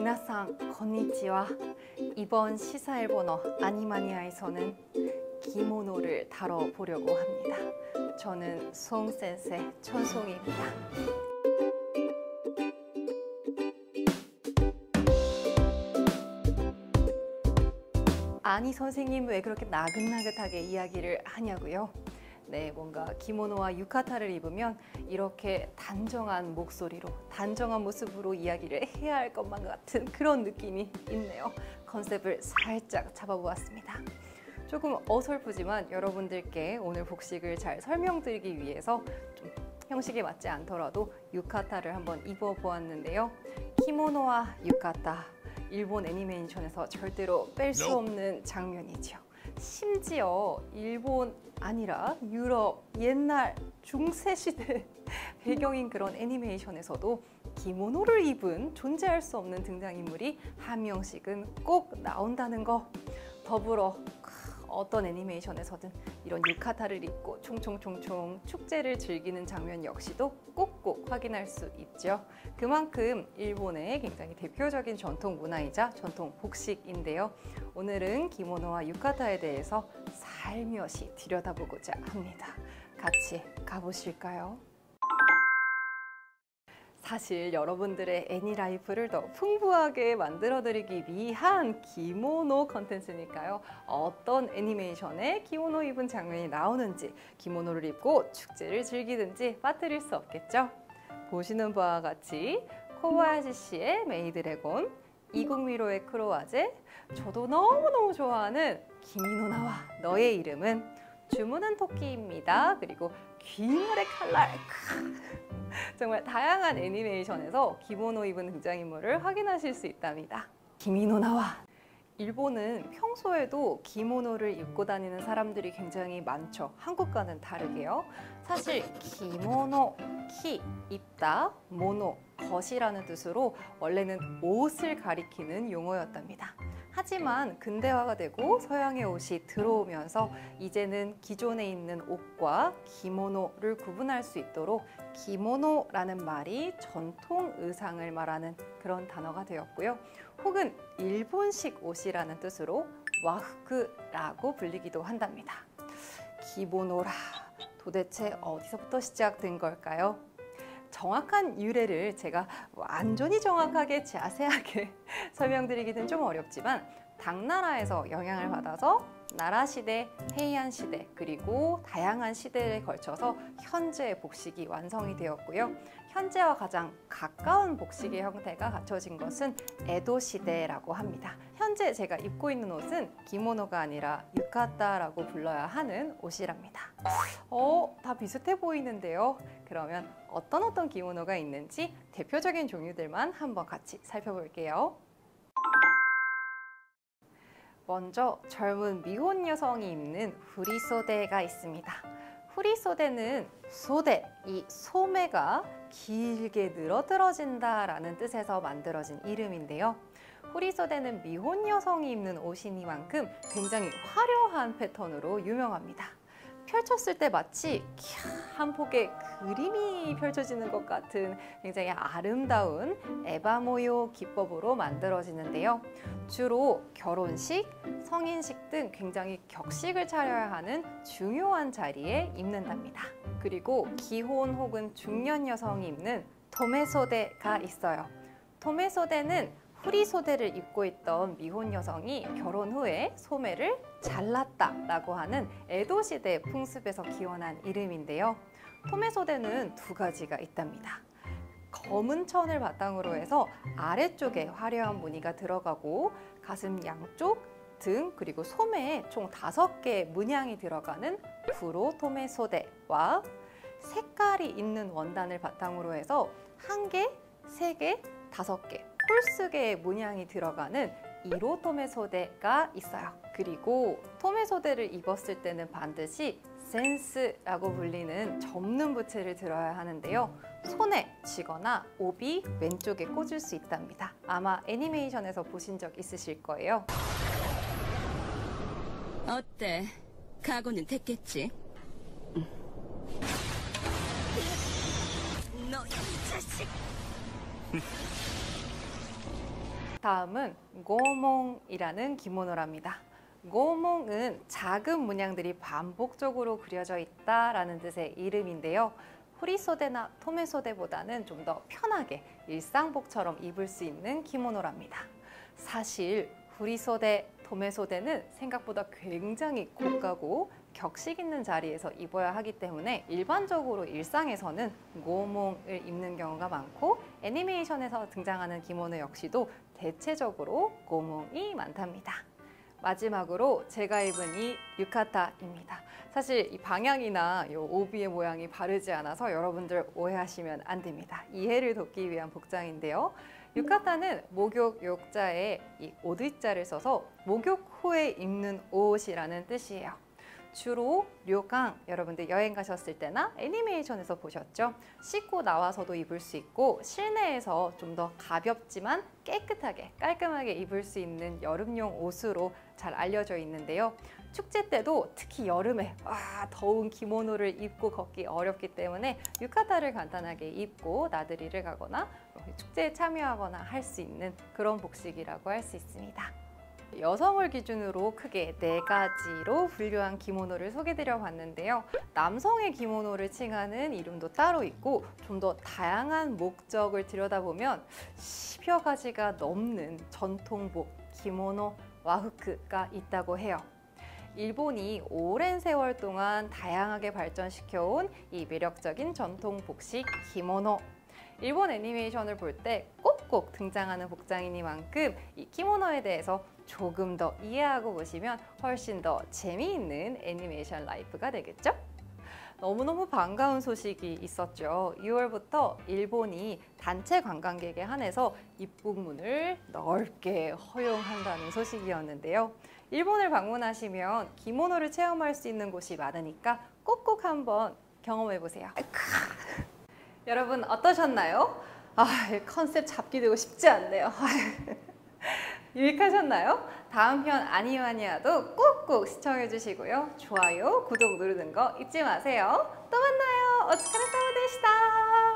미나상 건니치와. 이번 시사일본어 아니마니아에서는 기모노를 다뤄보려고 합니다. 저는 송센세 천송입니다. 아니 선생님 왜 그렇게 나긋나긋하게 이야기를 하냐고요? 네, 뭔가 기모노와 유카타를 입으면 이렇게 단정한 목소리로, 단정한 모습으로 이야기를 해야 할 것만 같은 그런 느낌이 있네요. 컨셉을 살짝 잡아보았습니다. 조금 어설프지만 여러분들께 오늘 복식을 잘 설명드리기 위해서 좀 형식에 맞지 않더라도 유카타를 한번 입어보았는데요. 키모노와 유카타, 일본 애니메이션에서 절대로 뺄 수 없는 장면이죠. 심지어 일본 아니라 유럽 옛날 중세시대 배경인 그런 애니메이션에서도 기모노를 입은 존재할 수 없는 등장인물이 한 명씩은 꼭 나온다는 거. 더불어 어떤 애니메이션에서든 이런 유카타를 입고 총총총총 축제를 즐기는 장면 역시도 꼭꼭 확인할 수 있죠. 그만큼 일본의 굉장히 대표적인 전통 문화이자 전통 복식인데요. 오늘은 기모노와 유카타에 대해서 살며시 들여다보고자 합니다. 같이 가보실까요? 사실 여러분들의 애니라이프를 더 풍부하게 만들어드리기 위한 기모노 컨텐츠니까요. 어떤 애니메이션에 기모노 입은 장면이 나오는지, 기모노를 입고 축제를 즐기든지 빠뜨릴 수 없겠죠. 보시는 바와 같이 코바야시 씨의 메이드래곤, 이국미로의 크로아제, 저도 너무너무 좋아하는 기미노나와 너의 이름은, 주문은 토끼입니다. 그리고 귀멸의 칼날. 정말 다양한 애니메이션에서 기모노 입은 등장인물을 확인하실 수 있답니다. 기미노나와. 일본은 평소에도 기모노를 입고 다니는 사람들이 굉장히 많죠. 한국과는 다르게요. 사실 기모노, 키, 입다, 모노, 것이라는 뜻으로 원래는 옷을 가리키는 용어였답니다. 하지만 근대화가 되고 서양의 옷이 들어오면서 이제는 기존에 있는 옷과 기모노를 구분할 수 있도록 기모노라는 말이 전통 의상을 말하는 그런 단어가 되었고요. 혹은 일본식 옷이라는 뜻으로 와후크라고 불리기도 한답니다. 기모노라, 도대체 어디서부터 시작된 걸까요? 정확한 유래를 제가 완전히 정확하게 자세하게 설명드리기는 좀 어렵지만 당나라에서 영향을 받아서 나라시대, 헤이안시대, 그리고 다양한 시대에 걸쳐서 현재의 복식이 완성이 되었고요. 현재와 가장 가까운 복식의 형태가 갖춰진 것은 에도시대라고 합니다. 현재 제가 입고 있는 옷은 기모노가 아니라 유카타라고 불러야 하는 옷이랍니다. 다 비슷해 보이는데요. 그러면 어떤 기모노가 있는지 대표적인 종류들만 한번 같이 살펴볼게요. 먼저 젊은 미혼 여성이 입는 후리소데가 있습니다. 후리소데는 소데, 이 소매가 길게 늘어들어진다 라는 뜻에서 만들어진 이름인데요. 후리소데는 미혼 여성이 입는 옷이니만큼 굉장히 화려한 패턴으로 유명합니다. 펼쳤을 때 마치 한 폭의 그림이 펼쳐지는 것 같은 굉장히 아름다운 에바 모요 기법으로 만들어지는데요. 주로 결혼식, 성인식 등 굉장히 격식을 차려야 하는 중요한 자리에 입는답니다. 그리고 기혼 혹은 중년 여성이 입는 도메소데가 있어요. 도메소데는 후리소데를 입고 있던 미혼 여성이 결혼 후에 소매를 잘랐다라고 하는 에도시대 풍습에서 기원한 이름인데요. 도메소데는 두 가지가 있답니다. 검은 천을 바탕으로 해서 아래쪽에 화려한 무늬가 들어가고 가슴 양쪽, 등, 그리고 소매에 총 5개의 문양이 들어가는 구로 도메소데와 색깔이 있는 원단을 바탕으로 해서 1개, 3개, 5개 홀스계의 문양이 들어가는 이로 토메소데가 있어요. 그리고 토메소데를 입었을 때는 반드시 센스라고 불리는 접는 부츠를 들어야 하는데요. 손에 쥐거나帯왼쪽에 꽂을 수 있답니다. 아마 애니메이션에서 보신 적 있으실 거예요. 어때? 각오는 됐겠지? 너 이 자식! 다음은 고몽이라는 기모노랍니다. 고몽은 작은 문양들이 반복적으로 그려져 있다라는 뜻의 이름인데요. 후리소대나 토메소대보다는 좀 더 편하게 일상복처럼 입을 수 있는 기모노랍니다. 사실 후리소대, 토메소대는 생각보다 굉장히 고가고 격식 있는 자리에서 입어야 하기 때문에 일반적으로 일상에서는 고몽을 입는 경우가 많고 애니메이션에서 등장하는 기모노 역시도 대체적으로 고몽이 많답니다. 마지막으로 제가 입은 이 유카타입니다. 사실 이 방향이나 이 오비의 모양이 바르지 않아서 여러분들 오해하시면 안 됩니다. 이해를 돕기 위한 복장인데요. 유카타는 목욕 욕자에 이 오드자를 써서 목욕 후에 입는 옷이라는 뜻이에요. 주로 료강, 여러분들 여행 가셨을 때나 애니메이션에서 보셨죠? 씻고 나와서도 입을 수 있고 실내에서 좀 더 가볍지만 깨끗하게 깔끔하게 입을 수 있는 여름용 옷으로 잘 알려져 있는데요. 축제 때도 특히 여름에 더운 기모노를 입고 걷기 어렵기 때문에 유카타를 간단하게 입고 나들이를 가거나 축제에 참여하거나 할 수 있는 그런 복식이라고 할 수 있습니다. 여성을 기준으로 크게 4가지로 분류한 기모노를 소개드려 봤는데요. 남성의 기모노를 칭하는 이름도 따로 있고 좀 더 다양한 목적을 들여다보면 10여 가지가 넘는 전통복, 기모노, 와후크가 있다고 해요. 일본이 오랜 세월 동안 다양하게 발전시켜온 이 매력적인 전통 복식 기모노. 일본 애니메이션을 볼 때 꼭꼭 등장하는 복장이니만큼 이 키모노에 대해서 조금 더 이해하고 보시면 훨씬 더 재미있는 애니메이션 라이프가 되겠죠? 너무너무 반가운 소식이 있었죠. 6월부터 일본이 단체 관광객에 한해서 입국문을 넓게 허용한다는 소식이었는데요. 일본을 방문하시면 기모노를 체험할 수 있는 곳이 많으니까 꼭꼭 한번 경험해 보세요. 여러분 어떠셨나요? 컨셉 잡기 되고 싶지 않네요. 유익하셨나요? 다음 편 아니와니아도 꼭꼭 시청해 주시고요. 좋아요, 구독 누르는 거 잊지 마세요. 또 만나요. 오츠카레사마 데시타.